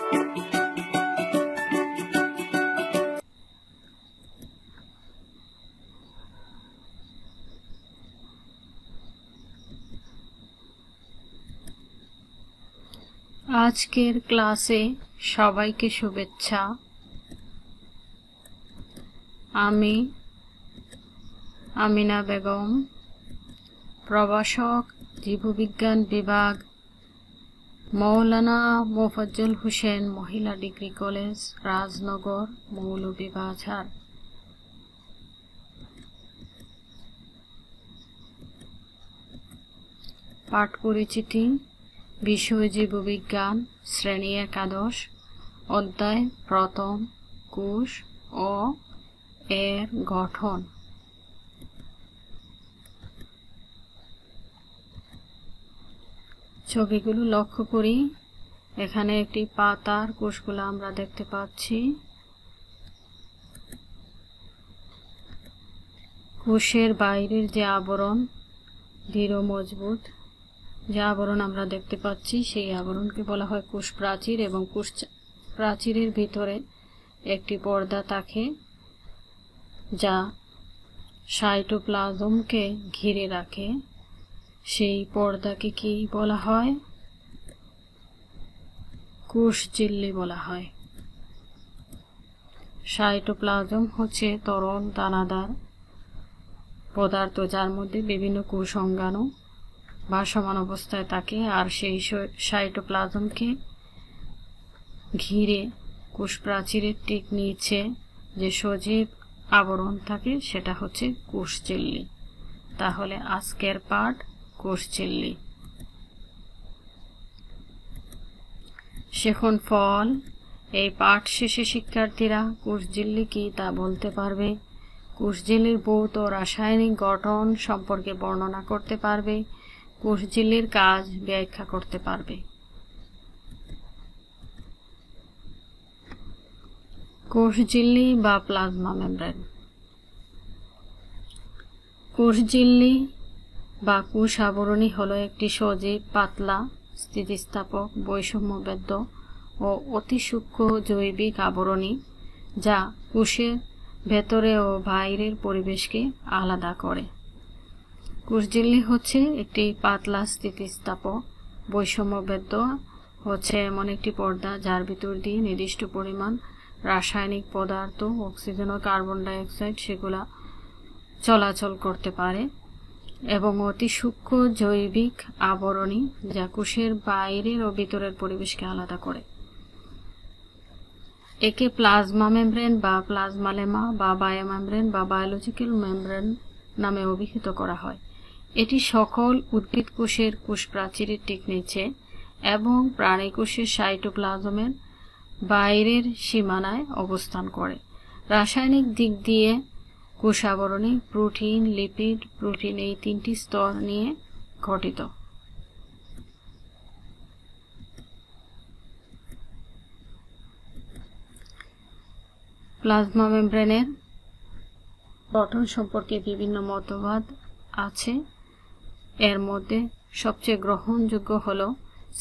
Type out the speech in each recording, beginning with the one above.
আজকের ক্লাসে সবাইকে শুভেচ্ছা। আমি আমিনা বেগম, প্রভাষক, জীববিজ্ঞান বিভাগ, মৌলানা মোফাজ্জল হোসেন মহিলা ডিগ্রি কলেজ, রাজনগর, মৌলভীবাজার। পাঠ পরিচিতি, বিষয় জীববিজ্ঞান, শ্রেণী একাদশ, অধ্যায় প্রথম, কোষ ও এর গঠন। ছবিগুলো লক্ষ্য করি। এখানে একটি পাতার কোষগুলো আমরা দেখতে পাচ্ছি। কোষের বাইরের যে আবরণ, দৃঢ় মজবুত যে আবরণ আমরা দেখতে পাচ্ছি, সেই আবরণকে বলা হয় কোষ প্রাচীর, এবং কোষ প্রাচীরের ভিতরে একটি পর্দা থাকে যা সাইটোপ্লাজমকে ঘিরে রাখে। সেই পর্দাকে কি বলা হয়? কোষঝিল্লি বলা হয়। সাইটোপ্লাজম হচ্ছে তরল দানাদার পদার্থ যার মধ্যে বিভিন্ন কোষ অঙ্গাণু ভাসমান অবস্থায় থাকে, আর সেই সাইটোপ্লাজমকে ঘিরে কোষ প্রাচীরের ঠিক নিচে যে সজীব আবরণ থাকে সেটা হচ্ছে কোষঝিল্লি। তাহলে আজকের পাঠ কোষঝিল্লি। শেখন ফল। এই পাঠ শেষে শিক্ষার্থীরা কোষঝিল্লি কি তা বলতে পারবে, কোষঝিল্লির ভৌত রাসায়নিক গঠন সম্পর্কে বর্ণনা করতে পারবে, কোষঝিল্লির কাজ ব্যাখ্যা করতে পারবে। কোষঝিল্লি বা প্লাজমা মেমব্রেন। কোষঝিল্লি বা কোষ আবরণী হলো একটি সজীব, পাতলা, স্থিতিস্থাপক, বৈষম্যবেদ্য ও অতি সূক্ষ্ম জৈবিক আবরণী যা কোষের ভেতরে ও বাইরের পরিবেশকে আলাদা করে। কোষঝিল্লি হচ্ছে একটি পাতলা, স্থিতিস্থাপক, বৈষম্যবেদ্য হচ্ছে এমন একটি পর্দা যার ভিতর দিয়ে নির্দিষ্ট পরিমাণ রাসায়নিক পদার্থ, অক্সিজেন ও কার্বন ডাইঅক্সাইড সেগুলা চলাচল করতে পারে, এবং অতি সূক্ষ্ম জৈবিক আবরণী যা কোষের বাইরের ও ভিতরের পরিবেশকে আলাদা করে। একে প্লাজমা মেমব্রেন বা প্লাজমা লেমা বা বায়োমেমব্রেন বা বায়োলজিক্যাল মেমব্রেন নামে অভিহিত করা হয়। এটি সকল উদ্ভিদ কোষের কোষ প্রাচীরের ঠিক নিচে এবং প্রাণী কোষের সাইটোপ্লাজমের বাইরের সীমানায় অবস্থান করে। রাসায়নিক দিক দিয়ে কোষ আবরণী প্রোটিন, লিপিড, প্রোটিন এই তিনটি স্তর নিয়ে গঠিত। প্লাজমা মেমব্রেনের গঠন সম্পর্কে বিভিন্ন মতবাদ আছে। এর মধ্যে সবচেয়ে গ্রহণযোগ্য হল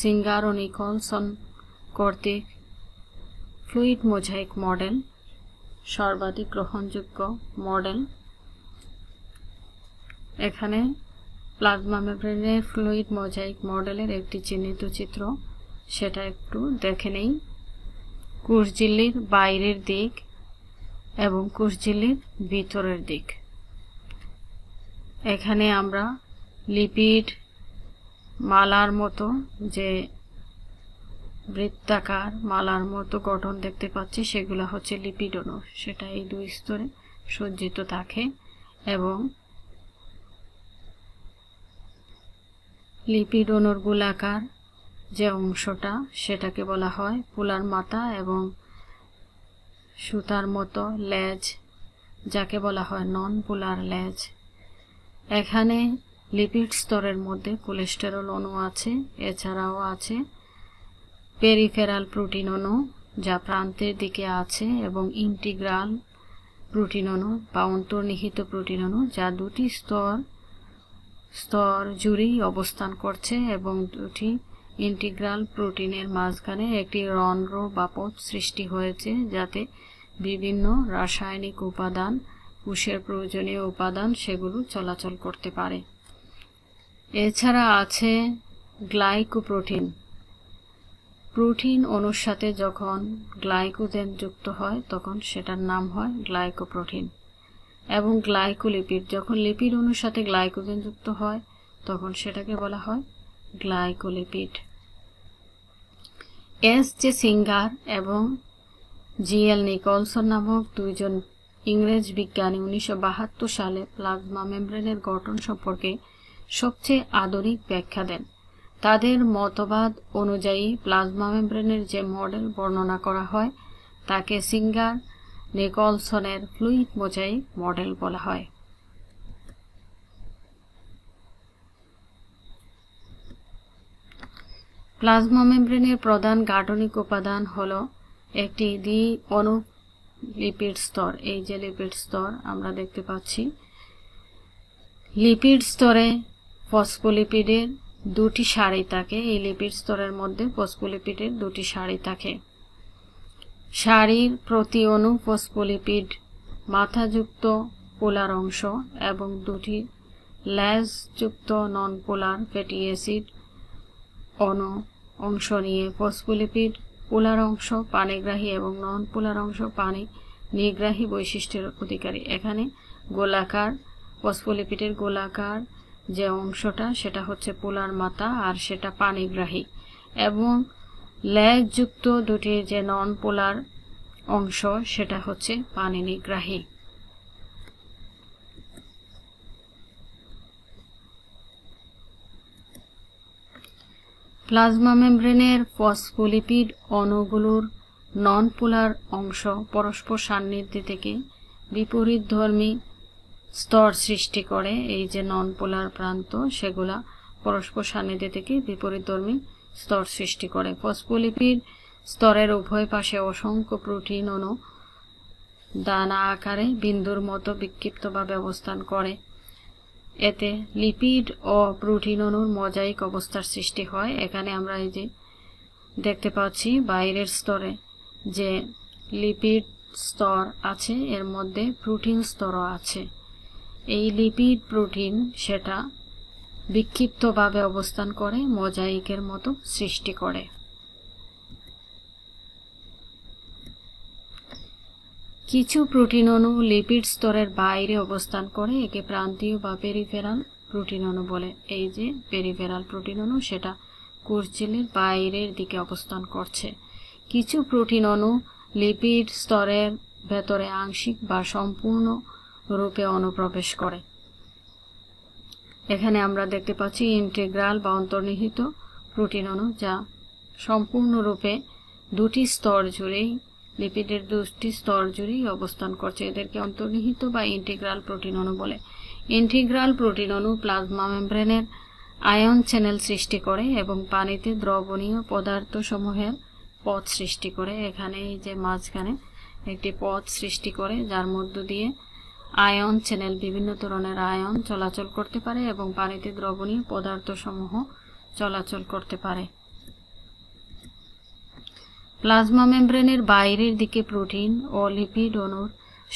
সিঙ্গার ও নিকলসন কর্তৃক ফ্লুইড মোজাইক মডেল, সর্বাধিক গ্রহণযোগ্য মডেল। এখানে প্লাজমা মেমব্রেনের ফ্লুইড মোজাইক মডেলের একটি চিহ্নিত চিত্র, সেটা একটু দেখে নেই। কোষঝিল্লির বাইরের দিক এবং কোষঝিল্লির ভিতরের দিক। এখানে আমরা লিপিড মালার মতো যে বৃত্তাকার মালার মতো গঠন দেখতে পাচ্ছি, সেগুলো হচ্ছে লিপিড অণু। সেটা এই দুই স্তরে সজ্জিত থাকে, এবং লিপিড অণুর গোলাকার যে অংশটা সেটাকে বলা হয় পোলার মাথা, এবং সুতার মতো লেজ যাকে বলা হয় নন পোলার লেজ। এখানে লিপিড স্তরের মধ্যে কোলেস্টেরল অণু আছে, এছাড়াও আছে পেরিফেরাল প্রোটিন অণু যা প্রান্তের দিকে আছে, এবং ইন্টিগ্রাল প্রোটিন অণু বা অন্তর্নিহিত প্রোটিন অণু যা দুটি স্তর জুড়েই অবস্থান করছে, এবং দুটি ইন্টিগ্রাল প্রোটিনের মাঝখানে একটি রন্ধ্র বা পথ সৃষ্টি হয়েছে, যাতে বিভিন্ন রাসায়নিক উপাদান, কোষের প্রয়োজনীয় উপাদান সেগুলো চলাচল করতে পারে। এছাড়া আছে গ্লাইকোপ্রোটিন। প্রোটিন অণুর সাথে যখন গ্লাইকোজেন যুক্ত হয় তখন সেটার নাম হয় গ্লাইকোপ্রোটিন। এবং গ্লাইকোলিপিড, যখন লিপিড অণুর সাথে গ্লাইকোজেন যুক্ত হয় তখন সেটাকে বলা হয় গ্লাইকোলিপিড। জে সিঙ্গার এবং জিএল নিকলসন নামক দুইজন ইংরেজ বিজ্ঞানী 1972 সালে প্লাজমা মেমব্রেনের গঠন সম্পর্কে সবচেয়ে আধুনিক ব্যাখ্যা দেন। তাদের মতবাদ অনুযায়ী প্লাজমা মেমব্রেনের যে মডেল বর্ণনা করা হয় তাকে সিঙ্গার নিকলসনের ফ্লুইড মোজাইক মডেল বলা হয়। প্লাজমা মেমব্রেনের প্রধান গাঠনিক উপাদান হলো একটি দ্বি-অনু লিপিড স্তর। এই যে লিপিড স্তর আমরা দেখতে পাচ্ছি, লিপিড স্তরে ফসফোলিপিডের দুটি সারি থাকে। এই লিপিড স্তরের মধ্যে ফসফোলিপিডের দুটি সারি থাকে। সারির প্রতি অণু ফসফোলিপিড মাথাযুক্ত পোলার অংশ এবং দুটি ল্যাজযুক্ত নন পোলার ফ্যাটি অ্যাসিড অংশ নিয়ে ফসফোলিপিড পোলার অংশ পানিগ্রাহী এবং নন পোলার অংশ পানি নিগ্রাহী বৈশিষ্ট্যের অধিকারী। এখানে গোলাকার ফসফোলিপিডের গোলাকার যে অংশটা সেটা হচ্ছে পোলার মাথা আর সেটা পানিগ্রাহী, এবং ল্যাজযুক্ত দুটি যে নন পোলার অংশ সেটা হচ্ছে পানি নিগ্রাহী। প্লাজমা মেমব্রেনের ফসফোলিপিড অণুগুলোর নন পোলার অংশ পরস্পর সান্নিধ্যে থেকে বিপরীতধর্মী স্তর সৃষ্টি করে। এই যে নন পোলার প্রান্ত সেগুলা পরস্পর সান্নিধ্যে থেকে বিপরীতধর্মী স্তর সৃষ্টি করে। ফসফোলিপিড স্তরের উভয় পাশে অসংখ্য প্রোটিন অণু দানা আকারে বিন্দুর মতো বিক্ষিপ্তভাবে অবস্থান করে। এতে লিপিড ও প্রোটিন অণুর মোজাইক অবস্থার সৃষ্টি হয়। এখানে আমরা এই যে দেখতে পাচ্ছি বাইরের স্তরে যে লিপিড স্তর আছে এর মধ্যে প্রোটিন স্তরও আছে। এই লিপিড প্রোটিন সেটা বিক্ষিপ্তভাবে অবস্থান করে মোজাইকের মতো সৃষ্টি করে। কিছু প্রোটিন অণু লিপিড স্তরের বাইরে অবস্থান করে, একে প্রান্তীয় বা পেরিফেরাল প্রোটিন অণু বলে। এই যে পেরিফেরাল প্রোটিন অণু সেটা কোষঝিল্লির বাইরের দিকে অবস্থান করছে। কিছু প্রোটিন অণু লিপিড স্তরের ভেতরে আংশিক বা সম্পূর্ণ রূপে অনুপ্রবেশ করে। এখানে আমরা দেখতে পাচ্ছি ইন্টিগ্রাল বা অন্তর্নিহিত প্রোটিন অণু, যা সম্পূর্ণরূপে দুটি স্তর জুড়েই লিপিডের দুটি স্তর জুড়েই অবস্থান করছে। এদেরকে অন্তর্নিহিত বা ইন্টিগ্রাল প্রোটিন অণু বলে। ইন্টিগ্রাল প্রোটিন অণু প্লাজমা মেমব্রেনের আয়ন চ্যানেল সৃষ্টি করে এবং পানিতে দ্রবণীয় পদার্থ সমূহের পথ সৃষ্টি করে। এখানে এই যে মাঝখানে একটি পথ সৃষ্টি করে যার মধ্য দিয়ে আয়ন চ্যানেল বিভিন্ন ধরনের আয়ন চলাচল করতে পারে এবং পানিতে দ্রবণীয় পদার্থ সমূহ চলাচল করতে পারে। প্লাজমা মেমব্রেনের বাইরের দিকে প্রোটিন ও লিপিড অণুর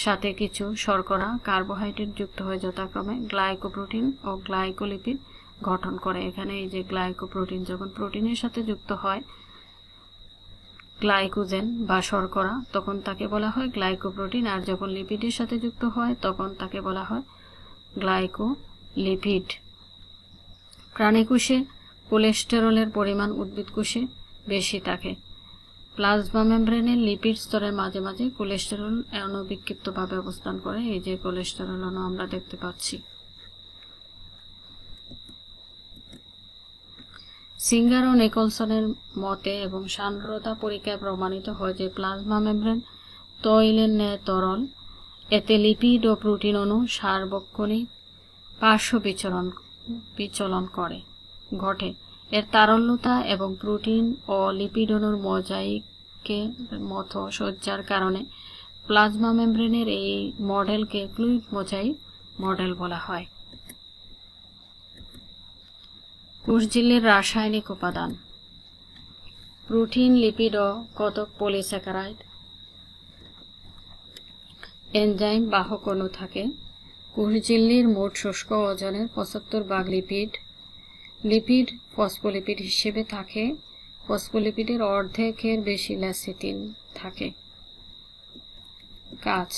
সাথে কিছু শর্করা, কার্বোহাইড্রেট যুক্ত হয়ে যথাক্রমে গ্লাইকোপ্রোটিন ও গ্লাইকোলিপিড গঠন করে। এখানে এই যে গ্লাইকোপ্রোটিন যখন প্রোটিনের সাথে যুক্ত হয় গ্লাইকোজেন বা শর্করা তখন তাকে বলা হয় গ্লাইকোপ্রোটিন, আর যখন লিপিডের সাথে যুক্ত হয় তখন তাকে বলা হয় গ্লাইকোলিপিড। প্রাণীকোষে কোলেস্টেরলের পরিমাণ উদ্ভিদ কোষে বেশি থাকে। প্লাজমা মেমব্রেনের লিপিড স্তরের মাঝে মাঝে কোলেস্টেরল অণু বিক্ষিপ্তভাবে অবস্থান করে। এই যে কোলেস্টেরল অণু আমরা দেখতে পাচ্ছি। সিঙ্গার ও নিকলসনের মতে এবং সান্দ্রতা পরীক্ষায় প্রমাণিত হয় যে প্লাজমা মেমব্রেন তৈলের ন্যায় তরল। এতে লিপিড ও প্রোটিন অণু সার্বক্ষণিক পার্শ্ব বিচলন ঘটে। এর তারল্যতা এবং প্রোটিন ও লিপিড অণুর মোজাইকের মতো সজ্জার কারণে প্লাজমা মেমব্রেনের এই মডেলকে ফ্লুইড মোজাইক মডেল বলা হয়। কোষঝিল্লির রাসায়নিক উপাদান। প্রোটিন, লিপিড ও কতক পলিস্যাকারাইড, এনজাইম, বাহক অণু থাকে। কোষঝিল্লির মোট শুষ্ক ওজনের 75 ভাগ লিপিড। লিপিড ফসফোলিপিড হিসেবে থাকে। ফসফোলিপিডের অর্ধেকের বেশি ল্যাসিটিন থাকে। কাজ,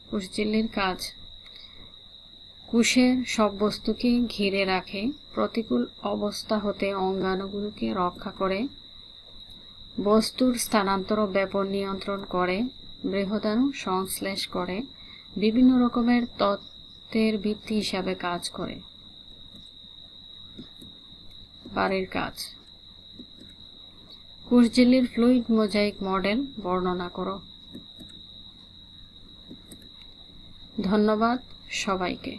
কোষঝিল্লির কাজ: কোষের সব বস্তুকে ঘিরে রাখে, প্রতিকূল অবস্থা হতে অঙ্গাণুগুলোকে রক্ষা করে, বস্তুর স্থানান্তর ও ব্যাপন নিয়ন্ত্রণ করে, বৃহদাণু সংশ্লেষ করে, বিভিন্ন রকমের তত্ত্বের ভিত্তি হিসাবে কাজ করে। বাড়ির কাজ: কোষঝিল্লির ফ্লুইড মোজাইক মডেল বর্ণনা করো। ধন্যবাদ সবাইকে।